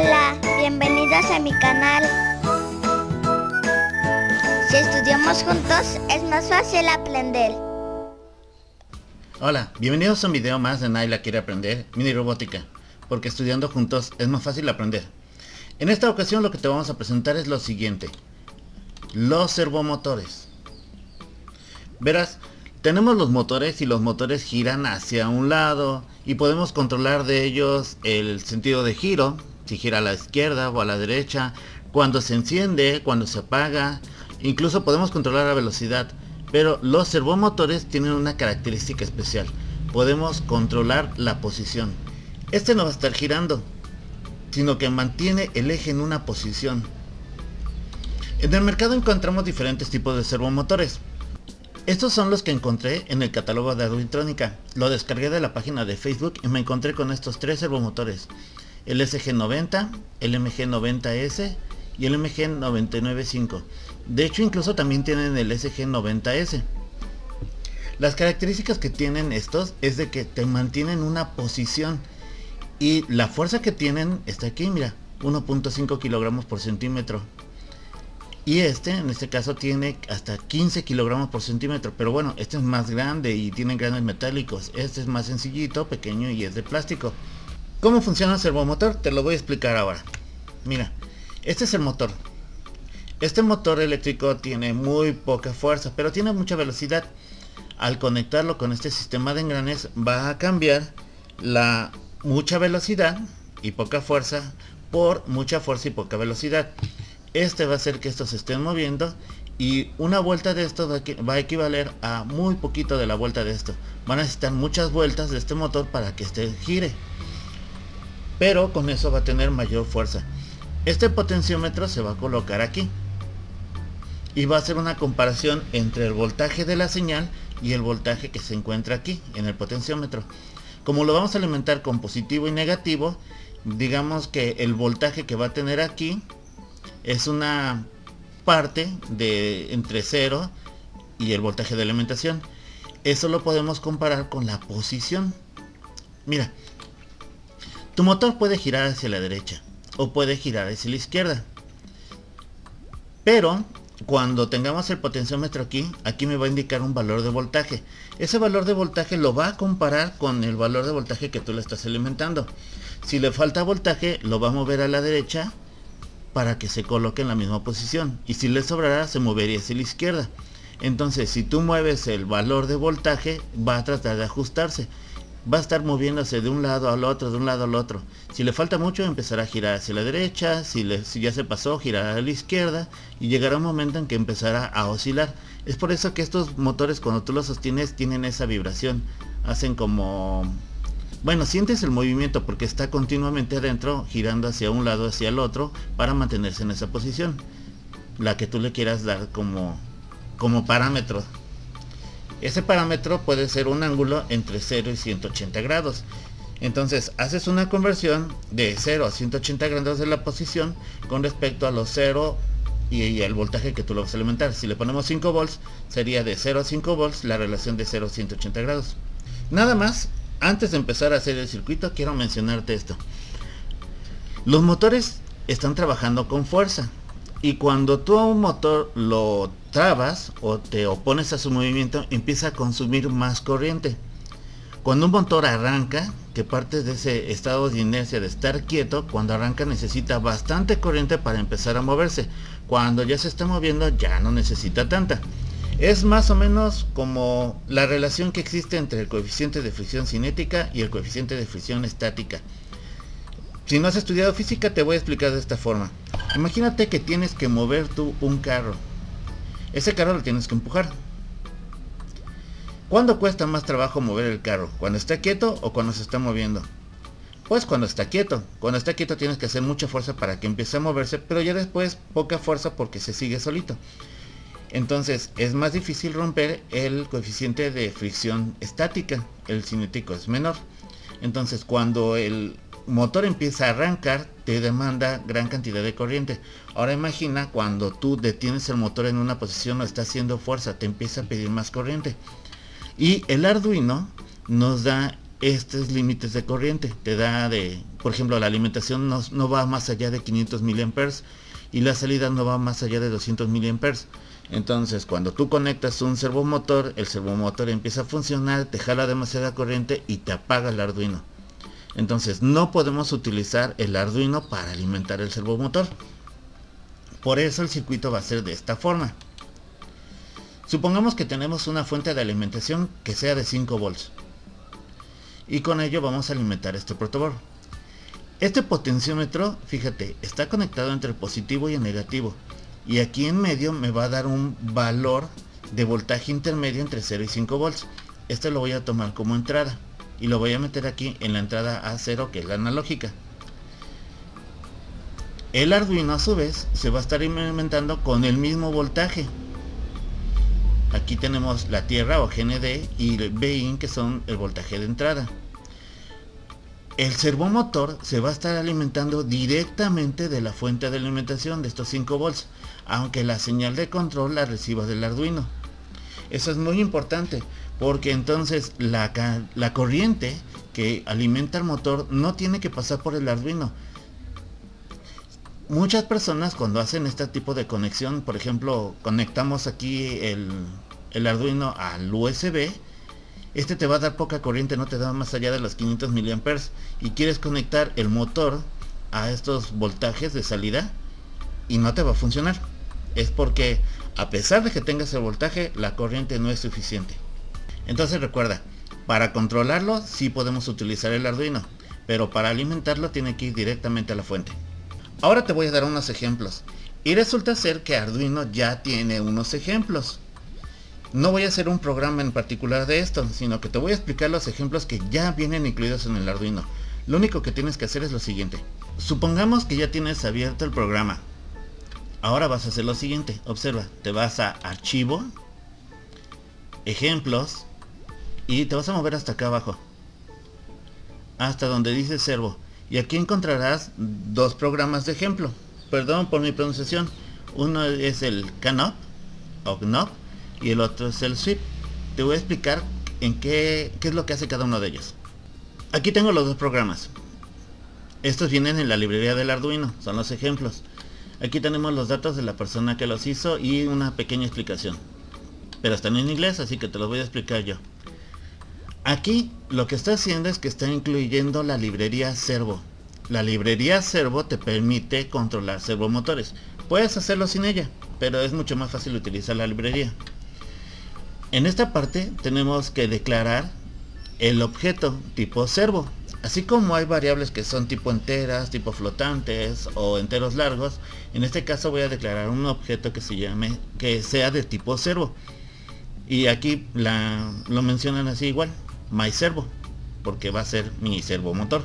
Hola, bienvenidos a mi canal. Si estudiamos juntos, es más fácil aprender. Hola, bienvenidos a un video más de Naila quiere aprender mini robótica, porque estudiando juntos es más fácil aprender. En esta ocasión lo que te vamos a presentar es lo siguiente: los servomotores. Verás, tenemos los motores y los motores giran hacia un lado y podemos controlar de ellos el sentido de giro, si gira a la izquierda o a la derecha, cuando se enciende, cuando se apaga, incluso podemos controlar la velocidad. Pero los servomotores tienen una característica especial: podemos controlar la posición. Este no va a estar girando, sino que mantiene el eje en una posición. En el mercado encontramos diferentes tipos de servomotores. Estos son los que encontré en el catálogo de Arbitrónica. Lo descargué de la página de Facebook y me encontré con estos tres servomotores: el SG90, el MG90S y el MG995. De hecho, incluso también tienen el SG90S. Las características que tienen estos es de que te mantienen una posición y la fuerza que tienen está aquí, mira, 1.5 kilogramos por centímetro. Y en este caso tiene hasta 15 kilogramos por centímetro, pero bueno, este es más grande y tiene granos metálicos. Este es más sencillito, pequeño y es de plástico. ¿Cómo funciona el servomotor? Te lo voy a explicar ahora. Mira, este es el motor. Este motor eléctrico tiene muy poca fuerza, pero tiene mucha velocidad. Al conectarlo con este sistema de engranes va a cambiar la mucha velocidad y poca fuerza por mucha fuerza y poca velocidad. Este va a hacer que estos se estén moviendo y una vuelta de esto va a equivaler a muy poquito de la vuelta de esto. Van a necesitar muchas vueltas de este motor para que este gire, pero con eso va a tener mayor fuerza. Este potenciómetro se va a colocar aquí y va a hacer una comparación entre el voltaje de la señal y el voltaje que se encuentra aquí en el potenciómetro. Como lo vamos a alimentar con positivo y negativo, digamos que el voltaje que va a tener aquí es una parte de entre 0 y el voltaje de alimentación. Eso lo podemos comparar con la posición. Mira, tu motor puede girar hacia la derecha o puede girar hacia la izquierda, pero cuando tengamos el potenciómetro aquí me va a indicar un valor de voltaje. Ese valor de voltaje lo va a comparar con el valor de voltaje que tú le estás alimentando. Si le falta voltaje, lo va a mover a la derecha para que se coloque en la misma posición, y si le sobrará se movería hacia la izquierda. Entonces, si tú mueves el valor de voltaje, va a tratar de ajustarse, va a estar moviéndose de un lado al otro, de un lado al otro. Si le falta mucho, empezará a girar hacia la derecha. Si ya se pasó, girará a la izquierda y llegará un momento en que empezará a oscilar. Es por eso que estos motores, cuando tú los sostienes, tienen esa vibración, hacen como... bueno, sientes el movimiento porque está continuamente adentro, girando hacia un lado, hacia el otro, para mantenerse en esa posición, la que tú le quieras dar como parámetro. Ese parámetro puede ser un ángulo entre 0 y 180 grados. Entonces haces una conversión de 0 a 180 grados de la posición con respecto a los 0 y el voltaje que tú lo vas a alimentar. Si le ponemos 5 volts, sería de 0 a 5 volts la relación de 0 a 180 grados. Nada más. Antes de empezar a hacer el circuito, quiero mencionarte esto. Los motores están trabajando con fuerza, y cuando tú a un motor lo trabas o te opones a su movimiento, empieza a consumir más corriente. Cuando un motor arranca, que parte de ese estado de inercia de estar quieto, cuando arranca necesita bastante corriente para empezar a moverse. Cuando ya se está moviendo, ya no necesita tanta. Es más o menos como la relación que existe entre el coeficiente de fricción cinética y el coeficiente de fricción estática. Si no has estudiado física, te voy a explicar de esta forma. Imagínate que tienes que mover tú un carro. Ese carro lo tienes que empujar. ¿Cuándo cuesta más trabajo mover el carro? ¿Cuando está quieto o cuando se está moviendo? Pues cuando está quieto. Cuando está quieto tienes que hacer mucha fuerza para que empiece a moverse, pero ya después poca fuerza porque se sigue solito. Entonces es más difícil romper el coeficiente de fricción estática, el cinético es menor. Entonces cuando el motor empieza a arrancar, te demanda gran cantidad de corriente. Ahora imagina cuando tú detienes el motor en una posición o está haciendo fuerza, te empieza a pedir más corriente. Y el Arduino nos da estos límites de corriente. Te da por ejemplo, la alimentación no va más allá de 500 miliamperes y la salida no va más allá de 200 miliamperes. Entonces, cuando tú conectas un servomotor, el servomotor empieza a funcionar, te jala demasiada corriente y te apaga el Arduino. Entonces, no podemos utilizar el Arduino para alimentar el servomotor. Por eso el circuito va a ser de esta forma. Supongamos que tenemos una fuente de alimentación que sea de 5 volts. Y con ello vamos a alimentar este protoboard. Este potenciómetro, fíjate, está conectado entre el positivo y el negativo. Y aquí en medio me va a dar un valor de voltaje intermedio entre 0 y 5 volts. Este lo voy a tomar como entrada. Y lo voy a meter aquí en la entrada A0, que es la analógica. El Arduino a su vez se va a estar alimentando con el mismo voltaje. Aquí tenemos la tierra o GND y el Bin, que son el voltaje de entrada. El servomotor se va a estar alimentando directamente de la fuente de alimentación de estos 5 volts, aunque la señal de control la reciba del Arduino. Eso es muy importante, porque entonces la corriente que alimenta el motor no tiene que pasar por el Arduino. Muchas personas cuando hacen este tipo de conexión, por ejemplo, conectamos aquí el Arduino al USB, este te va a dar poca corriente, no te da más allá de los 500 miliamperes, y quieres conectar el motor a estos voltajes de salida y no te va a funcionar. Es porque a pesar de que tengas el voltaje, la corriente no es suficiente. Entonces recuerda, para controlarlo sí podemos utilizar el Arduino, pero para alimentarlo tiene que ir directamente a la fuente. Ahora te voy a dar unos ejemplos. Y resulta ser que Arduino ya tiene unos ejemplos. No voy a hacer un programa en particular de esto, sino que te voy a explicar los ejemplos que ya vienen incluidos en el Arduino. Lo único que tienes que hacer es lo siguiente. Supongamos que ya tienes abierto el programa. Ahora vas a hacer lo siguiente. Observa, te vas a Archivo, Ejemplos, y te vas a mover hasta acá abajo, hasta donde dice Servo. Y aquí encontrarás dos programas de ejemplo. Perdón por mi pronunciación. Uno es el Canop o Gnop y el otro es el Sweep. Te voy a explicar en qué es lo que hace cada uno de ellos. Aquí tengo los dos programas. Estos vienen en la librería del Arduino, son los ejemplos. Aquí tenemos los datos de la persona que los hizo y una pequeña explicación. Pero están en inglés, así que te los voy a explicar yo. Aquí lo que está haciendo es que está incluyendo la librería Servo. La librería Servo te permite controlar servomotores. Puedes hacerlo sin ella, pero es mucho más fácil utilizar la librería. En esta parte tenemos que declarar el objeto tipo servo. Así como hay variables que son tipo enteras, tipo flotantes o enteros largos, en este caso voy a declarar un objeto que sea de tipo servo. Y aquí lo mencionan así igual, myServo, porque va a ser mi servomotor.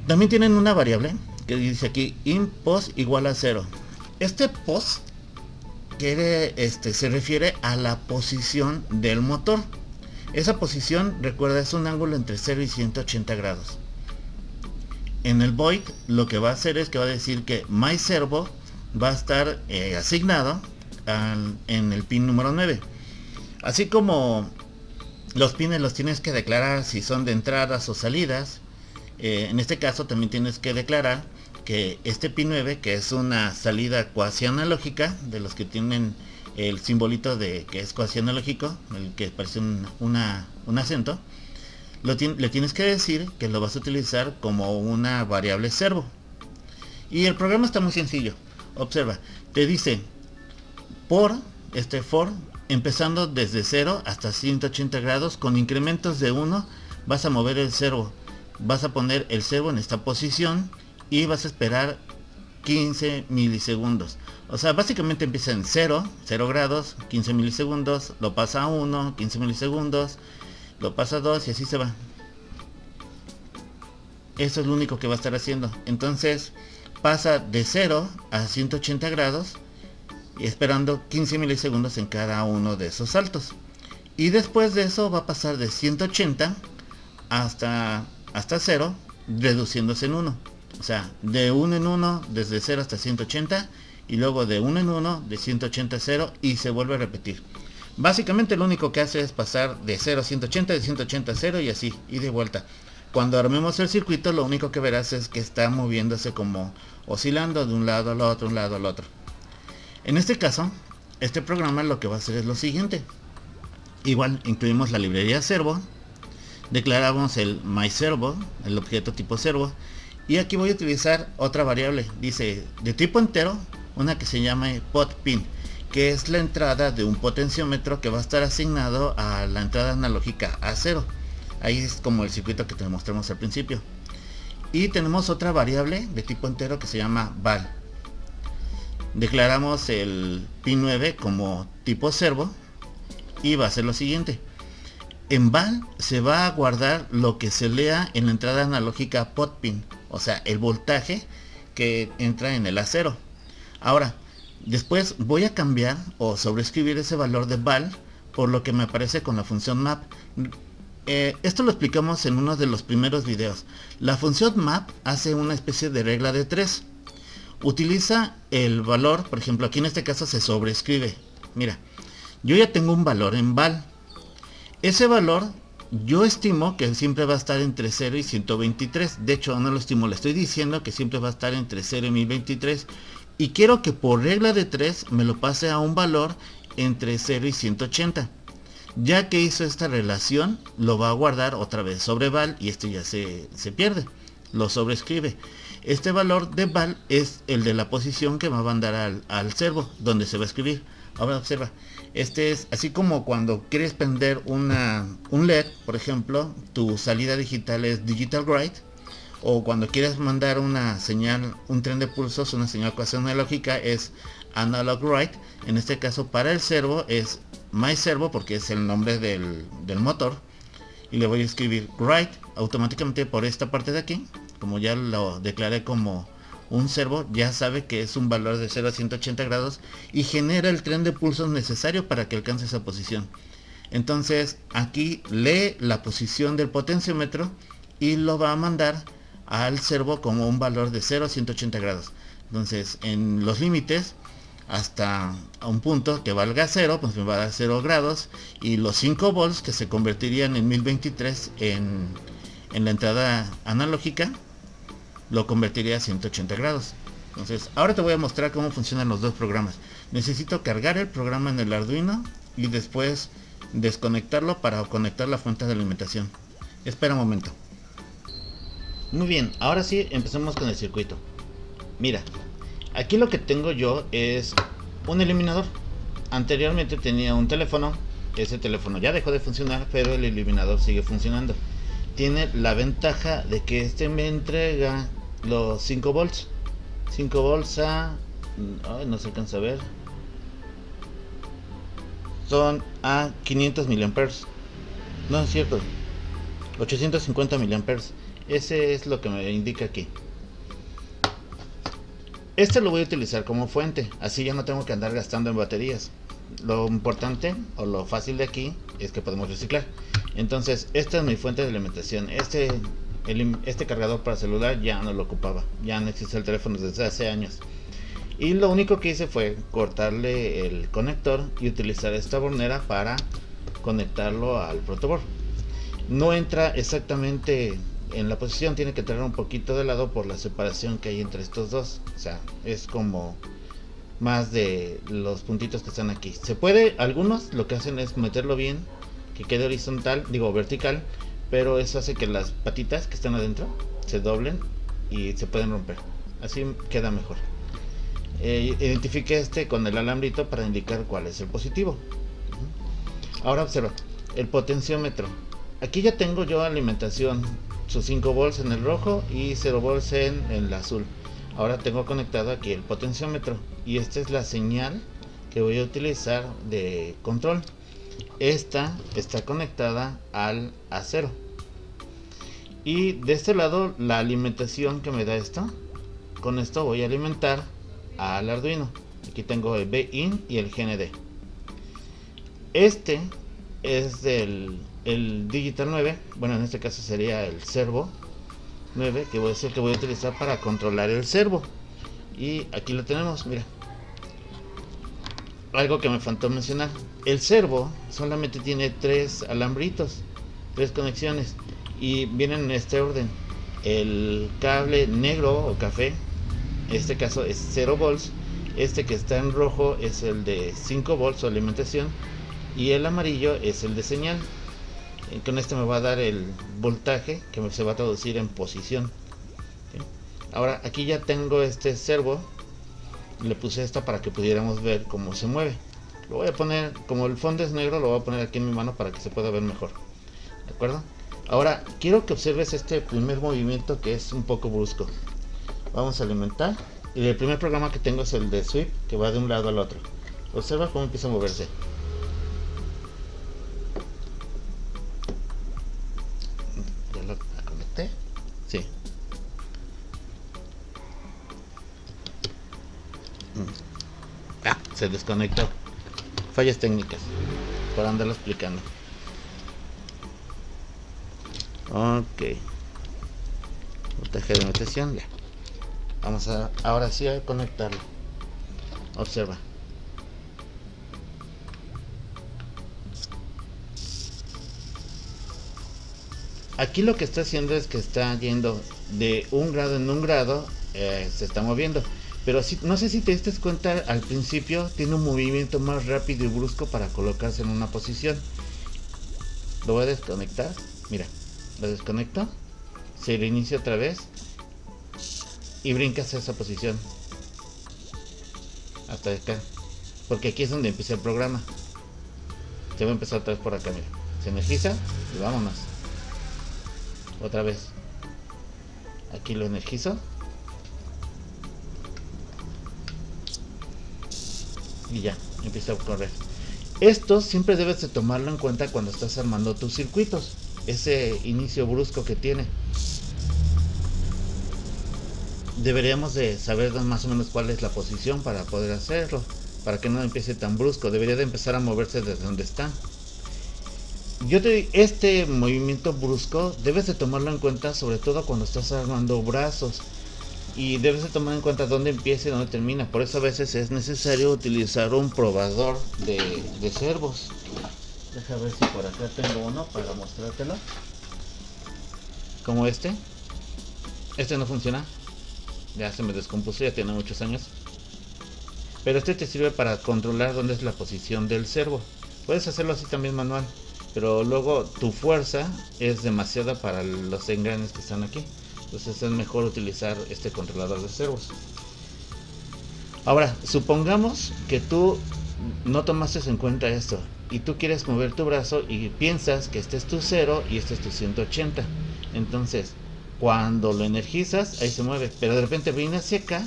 También tienen una variable que dice aquí inPos igual a 0. Este pos se refiere a la posición del motor. Esa posición, recuerda, es un ángulo entre 0 y 180 grados. En el void lo que va a hacer es que va a decir que myServo va a estar asignado en el pin número 9. Así como los pines los tienes que declarar si son de entradas o salidas, en este caso también tienes que declarar que este pin 9, que es una salida cuasi analógica, de los que tienen el simbolito de que es cuasi analógico, el que parece un acento, le tienes que decir que lo vas a utilizar como una variable servo. Y el programa está muy sencillo. Observa, te dice for, empezando desde 0 hasta 180 grados, con incrementos de 1, vas a mover el servo. Vas a poner el servo en esta posición y vas a esperar 15 milisegundos. O sea, básicamente empieza en 0 grados, 15 milisegundos, lo pasa a 1, 15 milisegundos, lo pasa a 2 y así se va. Eso es lo único que va a estar haciendo. Entonces pasa de 0 a 180 grados y esperando 15 milisegundos en cada uno de esos saltos. Y después de eso va a pasar de 180 hasta 0, reduciéndose en 1. O sea, de 1 en 1, desde 0 hasta 180, y luego de 1 en 1, de 180 a 0, y se vuelve a repetir. Básicamente lo único que hace es pasar de 0 a 180, de 180 a 0 y así, y de vuelta. Cuando armemos el circuito, lo único que verás es que está moviéndose como oscilando de un lado al otro, un lado al otro. En este caso, este programa lo que va a hacer es lo siguiente. Igual incluimos la librería servo, declaramos el myServo, el objeto tipo servo, y aquí voy a utilizar otra variable, dice de tipo entero, una que se llama potPin, que es la entrada de un potenciómetro que va a estar asignado a la entrada analógica A0. Ahí es como el circuito que te mostramos al principio. Y tenemos otra variable de tipo entero que se llama val. Declaramos el pin 9 como tipo servo y va a ser lo siguiente. En val se va a guardar lo que se lea en la entrada analógica potPin, o sea, el voltaje que entra en el A0. Ahora, después voy a cambiar o sobreescribir ese valor de val por lo que me aparece con la función map. Esto lo explicamos en uno de los primeros videos. La función map hace una especie de regla de 3. Utiliza el valor, por ejemplo, aquí en este caso se sobreescribe. Mira, yo ya tengo un valor en val. Ese valor yo estimo que siempre va a estar entre 0 y 123. De hecho, no lo estimo, le estoy diciendo que siempre va a estar entre 0 y 1023. Y quiero que por regla de 3 me lo pase a un valor entre 0 y 180. Ya que hizo esta relación, lo va a guardar otra vez sobre val y este ya se pierde. Lo sobreescribe. Este valor de val es el de la posición que va a mandar al servo, donde se va a escribir. Ahora observa, este es así como cuando quieres prender un LED, por ejemplo, tu salida digital es digital write, o cuando quieres mandar una señal, un tren de pulsos, una señal cuasi analógica es analog write. En este caso para el servo es myServo porque es el nombre del motor, y le voy a escribir write automáticamente por esta parte de aquí. Como ya lo declaré como un servo, ya sabe que es un valor de 0 a 180 grados y genera el tren de pulsos necesario para que alcance esa posición. Entonces aquí lee la posición del potenciómetro y lo va a mandar al servo como un valor de 0 a 180 grados. Entonces en los límites hasta a un punto que valga 0, pues me va a dar 0 grados, y los 5 volts que se convertirían en 1023 en la entrada analógica lo convertiría a 180 grados. Entonces ahora te voy a mostrar cómo funcionan los dos programas. Necesito cargar el programa en el Arduino y después desconectarlo para conectar la fuente de alimentación. Espera un momento. Muy bien, ahora sí empecemos con el circuito. Mira, aquí lo que tengo yo es un eliminador. Anteriormente tenía un teléfono. Ese teléfono ya dejó de funcionar, pero el eliminador sigue funcionando. Tiene la ventaja de que este me entrega los 5 volts. 5 volts a... no se alcanza a ver. Son a 500 miliamperes. No es cierto. 850 miliamperes. Ese es lo que me indica aquí. Este lo voy a utilizar como fuente. Así ya no tengo que andar gastando en baterías. Lo importante o lo fácil de aquí es que podemos reciclar. Entonces esta es mi fuente de alimentación. Este cargador para celular ya no lo ocupaba. Ya no existe el teléfono desde hace años. Y lo único que hice fue cortarle el conector y utilizar esta bornera para conectarlo al protoboard. No entra exactamente en la posición, tiene que entrar un poquito de lado por la separación que hay entre estos dos. O sea, es como más de los puntitos que están aquí. Se puede, algunos lo que hacen es meterlo bien, que quede horizontal, digo vertical, pero eso hace que las patitas que están adentro se doblen y se pueden romper. Así queda mejor. Identifique este con el alambrito para indicar cuál es el positivo. Ahora observa el potenciómetro. Aquí ya tengo yo alimentación, sus 5 volts en el rojo y 0 volts en el azul. Ahora tengo conectado aquí el potenciómetro y esta es la señal que voy a utilizar de control. Esta está conectada al A0 y de este lado la alimentación que me da esto. Con esto voy a alimentar al Arduino. Aquí tengo el BIN y el GND. Este es el Digital 9. Bueno, en este caso sería el Servo 9, que es el que voy a utilizar para controlar el servo. Y aquí lo tenemos, mira. algo que me faltó mencionar, el servo solamente tiene 3 alambritos, 3 conexiones, y vienen en este orden. El cable negro o café, en este caso es 0 volts, este que está en rojo es el de 5 volts o alimentación, y el amarillo es el de señal. Con este me va a dar el voltaje que se va a traducir en posición. ¿Sí? Ahora aquí ya tengo este servo, le puse esta para que pudiéramos ver cómo se mueve. Lo voy a poner, como el fondo es negro, lo voy a poner aquí en mi mano para que se pueda ver mejor. ¿De acuerdo? Ahora quiero que observes este primer movimiento que es un poco brusco. Vamos a alimentar. Y el primer programa que tengo es el de sweep, que va de un lado al otro. Observa cómo empieza a moverse. ¿Ya lo conecté? Sí. Se desconectó. Fallas técnicas por andarlo explicando. Ok. Voltaje de alimentación, ya. Vamos a ahora sí a conectarlo. Observa. Aquí lo que está haciendo es que está yendo de un grado en un grado, se está moviendo. Pero si, no sé si te diste cuenta, al principio tiene un movimiento más rápido y brusco para colocarse en una posición. Lo voy a desconectar. Mira, lo desconecto. Se reinicia otra vez. Y brincas a esa posición. Hasta acá. Porque aquí es donde empieza el programa. Se va a empezar otra vez por acá, mira. Se energiza y vámonos. Otra vez. Aquí lo energizo. Y ya, empieza a correr. Esto siempre debes de tomarlo en cuenta cuando estás armando tus circuitos. Ese inicio brusco que tiene. Deberíamos de saber más o menos cuál es la posición para poder hacerlo. Para que no empiece tan brusco. Debería de empezar a moverse desde donde está. Este movimiento brusco debes de tomarlo en cuenta, sobre todo cuando estás armando brazos. Y debes de tomar en cuenta dónde empieza y dónde termina. Por eso a veces es necesario utilizar un probador de servos. Deja ver si por acá tengo uno para mostrártelo. Como este. Este no funciona. Ya se me descompuso, ya tiene muchos años. Pero este te sirve para controlar dónde es la posición del servo. Puedes hacerlo así también manual. Pero luego tu fuerza es demasiada para los engranes que están aquí. Entonces es mejor utilizar este controlador de servos. Ahora, supongamos que tú no tomaste en cuenta esto y tú quieres mover tu brazo y piensas que este es tu 0 y este es tu 180. Entonces, cuando lo energizas, ahí se mueve, pero de repente viene hacia acá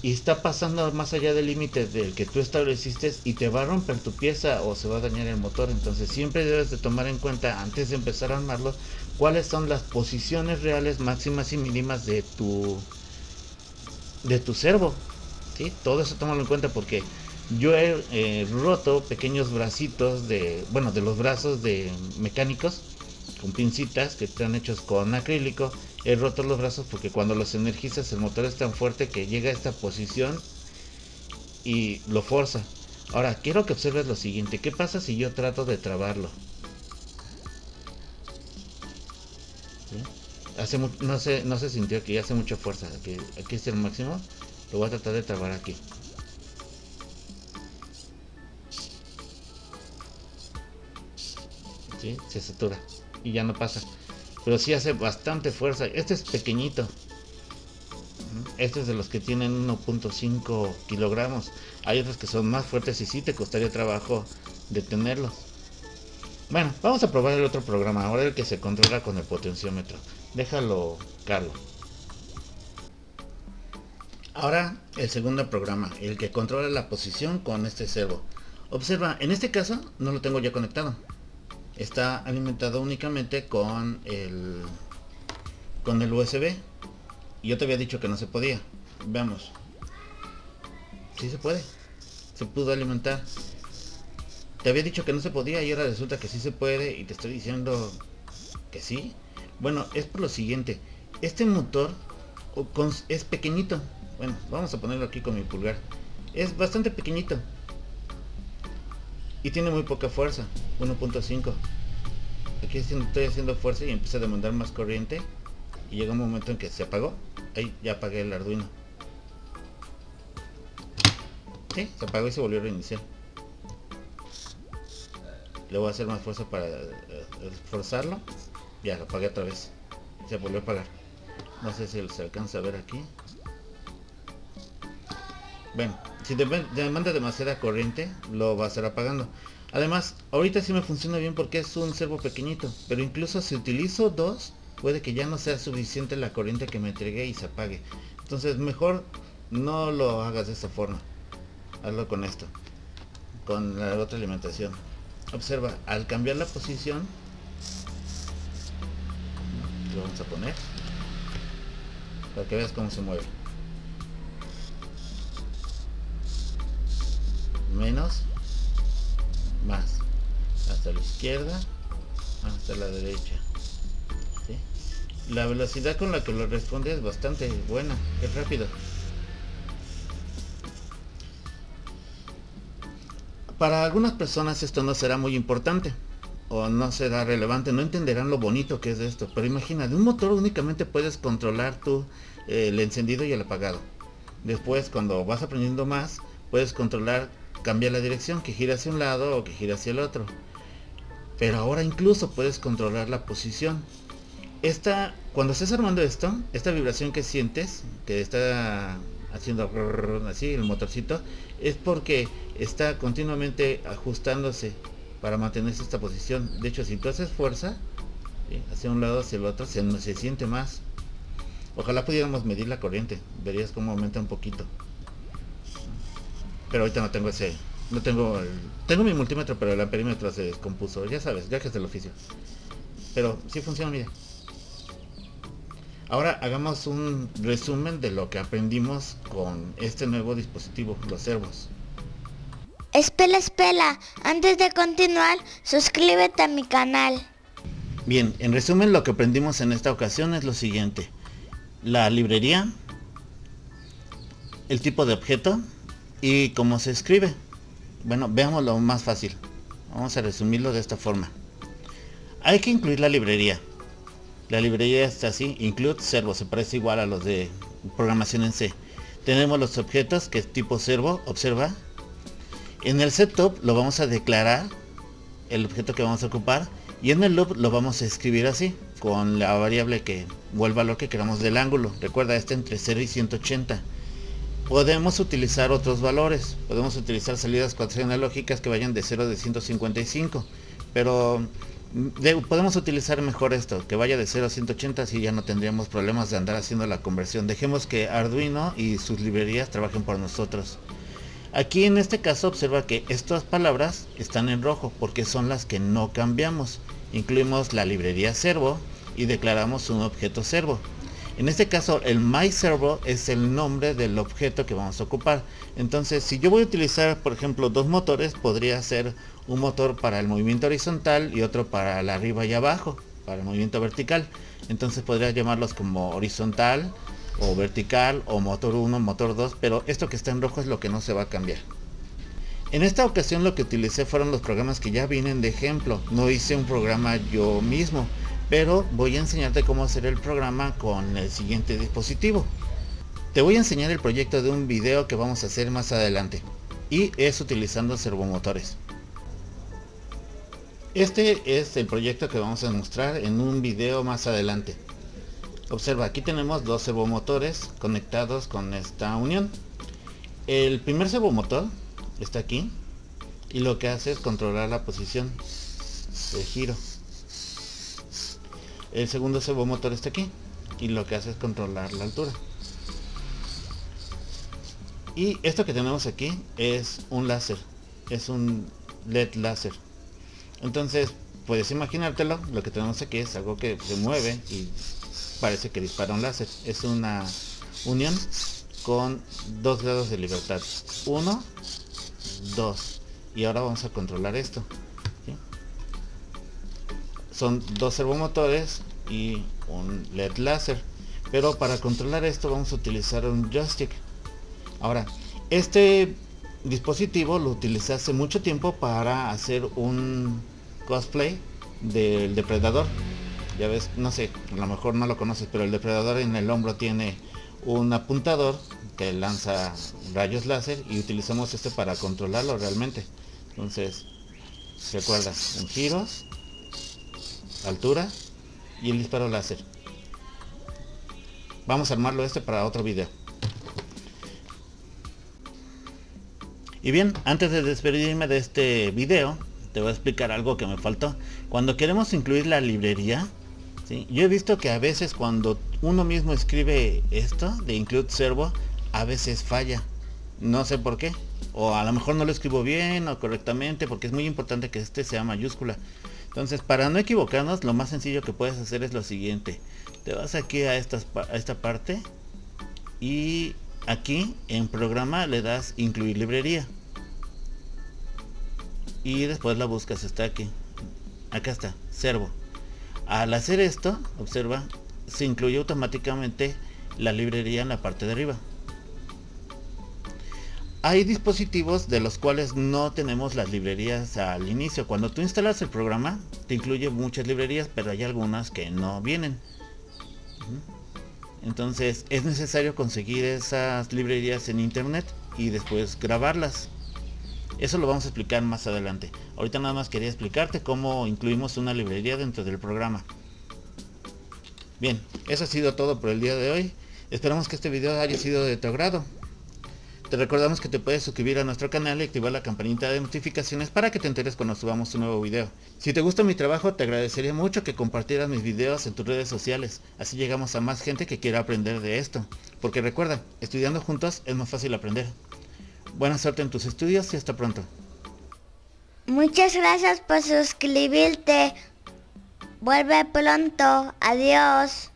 y está pasando más allá del límite del que tú estableciste y te va a romper tu pieza o se va a dañar el motor. Entonces siempre debes de tomar en cuenta, antes de empezar a armarlo, cuáles son las posiciones reales máximas y mínimas de tu servo. ¿Sí? Todo eso tómalo en cuenta, porque yo he roto pequeños bracitos de los brazos de mecánicos con pincitas que están hechos con acrílico. He roto los brazos porque cuando los energizas el motor es tan fuerte que llega a esta posición y lo forza. Ahora quiero que observes lo siguiente. ¿Qué pasa si yo trato de trabarlo? ¿Sí? No se sintió que hace mucha fuerza. Aquí es el máximo. Lo voy a tratar de trabar aquí. ¿Sí? Se satura y ya no pasa. Pero sí hace bastante fuerza. Este es pequeñito. Este es de los que tienen 1.5 kilogramos. Hay otros que son más fuertes y sí te costaría trabajo detenerlos. Bueno, vamos a probar el otro programa. Ahora el que se controla con el potenciómetro. Déjalo, Carlos. Ahora el segundo programa, el que controla la posición con este servo. Observa, en este caso no lo tengo ya conectado. Está alimentado únicamente con el USB. Yo te había dicho que no se podía. Veamos. Sí se puede. Se pudo alimentar. Te había dicho que no se podía y ahora resulta que sí se puede y te estoy diciendo que sí. Bueno, es por lo siguiente. Este motor es pequeñito. Bueno, vamos a ponerlo aquí con mi pulgar. Es bastante pequeñito. y tiene muy poca fuerza, 1.5. Aquí estoy haciendo fuerza y empieza a demandar más corriente y llega un momento en que se apagó. Ahí ya apagué el Arduino. Sí, se apagó y se volvió a reiniciar. Le voy a hacer más fuerza para forzarlo. Ya lo apagué otra vez. Se volvió a apagar. No sé si se alcanza a ver aquí. Ven, si demanda demasiada corriente, lo va a estar apagando. Además, ahorita sí me funciona bien porque es un servo pequeñito, pero incluso si utilizo dos, puede que ya no sea suficiente la corriente que me entregué y se apague. Entonces mejor no lo hagas de esta forma. Hazlo con esto, con la otra alimentación. Observa, al cambiar la posición, lo vamos a poner para que veas cómo se mueve. Menos, más, hasta la izquierda, hasta la derecha. ¿Sí? La velocidad con la que lo responde es bastante buena, es rápido. Para algunas personas esto no será muy importante o no será relevante, no entenderán lo bonito que es esto, pero imagina, de un motor únicamente puedes controlar tú el encendido y el apagado. Después, cuando vas aprendiendo más, puedes controlar, cambiar la dirección, que gira hacia un lado o que gira hacia el otro. Pero ahora incluso puedes controlar la posición. Cuando estés armando esto, esta vibración que sientes, que está haciendo así el motorcito, es porque está continuamente ajustándose para mantenerse esta posición. De hecho, si tú haces fuerza, ¿sí?, hacia un lado hacia el otro, se siente más. Ojalá pudiéramos medir la corriente, verías cómo aumenta un poquito. Pero ahorita no tengo tengo mi multímetro, pero el amperímetro se descompuso. Ya sabes, gajes del oficio. Pero sí funciona, mira. Ahora hagamos un resumen de lo que aprendimos con este nuevo dispositivo, los servos. Espera, antes de continuar, suscríbete a mi canal. Bien, en resumen lo que aprendimos en esta ocasión es lo siguiente. La librería, el tipo de objeto y cómo se escribe. Bueno, veamos lo más fácil. Vamos a resumirlo de esta forma. Hay que incluir la librería. La librería está así, include servo, se parece igual a los de programación en C. Tenemos los objetos, que es tipo servo, observa. En el setup lo vamos a declarar, el objeto que vamos a ocupar, y en el loop lo vamos a escribir así, con la variable o el valor que queramos del ángulo. Recuerda, entre 0 y 180. Podemos utilizar otros valores, podemos utilizar salidas cuatercias analógicas que vayan de 0 a 155, pero podemos utilizar mejor esto, que vaya de 0 a 180, así ya no tendríamos problemas de andar haciendo la conversión. Dejemos que Arduino y sus librerías trabajen por nosotros. Aquí en este caso observa que estas palabras están en rojo porque son las que no cambiamos. Incluimos la librería servo y declaramos un objeto servo. En este caso el myServo es el nombre del objeto que vamos a ocupar. Entonces, si yo voy a utilizar, por ejemplo, dos motores, podría ser un motor para el movimiento horizontal y otro para el arriba y abajo, para el movimiento vertical. Entonces podría llamarlos como horizontal o vertical o motor 1, motor 2, pero esto que está en rojo es lo que no se va a cambiar. En esta ocasión lo que utilicé fueron los programas que ya vienen de ejemplo. No hice un programa yo mismo, pero voy a enseñarte cómo hacer el programa con el siguiente dispositivo. Te voy a enseñar el proyecto de un video que vamos a hacer más adelante, y es utilizando servomotores. Este es el proyecto que vamos a mostrar en un video más adelante. Observa, aquí tenemos dos servomotores conectados con esta unión. El primer servomotor está aquí y lo que hace es controlar la posición de giro. El segundo servomotor está aquí y lo que hace es controlar la altura. Y esto que tenemos aquí es un láser, es un LED láser. Entonces puedes imaginártelo, lo que tenemos aquí es algo que se mueve y parece que dispara un láser. Es una unión con 2 grados de libertad, 1, 2, y ahora vamos a controlar esto, ¿sí? Son dos servomotores y un LED láser, pero para controlar esto vamos a utilizar un joystick. Ahora, este dispositivo lo utilicé hace mucho tiempo para hacer un cosplay del depredador. Ya ves, no sé, a lo mejor no lo conoces, pero el depredador en el hombro tiene un apuntador que lanza rayos láser y utilizamos este para controlarlo realmente. Entonces, recuerda, un giro, altura y el disparo láser. Vamos a armarlo para otro video. Y bien, antes de despedirme de este video, te voy a explicar algo que me faltó. Cuando queremos incluir la librería, ¿sí? Yo he visto que a veces cuando uno mismo escribe esto de include servo, a veces falla. No sé por qué. O a lo mejor no lo escribo bien o correctamente, porque es muy importante que este sea mayúscula. Entonces, para no equivocarnos, lo más sencillo que puedes hacer es lo siguiente. Te vas aquí a esta parte y aquí en programa le das incluir librería. Y después la buscas, está aquí. Acá está, servo. Al hacer esto, observa, se incluye automáticamente la librería en la parte de arriba. Hay dispositivos de los cuales no tenemos las librerías al inicio. Cuando tú instalas el programa, te incluye muchas librerías, pero hay algunas que no vienen. Entonces es necesario conseguir esas librerías en internet y después grabarlas. Eso lo vamos a explicar más adelante. Ahorita nada más quería explicarte cómo incluimos una librería dentro del programa. Bien, eso ha sido todo por el día de hoy. Esperamos que este video haya sido de tu agrado. Te recordamos que te puedes suscribir a nuestro canal y activar la campanita de notificaciones para que te enteres cuando subamos un nuevo video. Si te gusta mi trabajo, te agradecería mucho que compartieras mis videos en tus redes sociales. Así llegamos a más gente que quiera aprender de esto. Porque recuerda, estudiando juntos es más fácil aprender. Buena suerte en tus estudios y hasta pronto. Muchas gracias por suscribirte. Vuelve pronto. Adiós.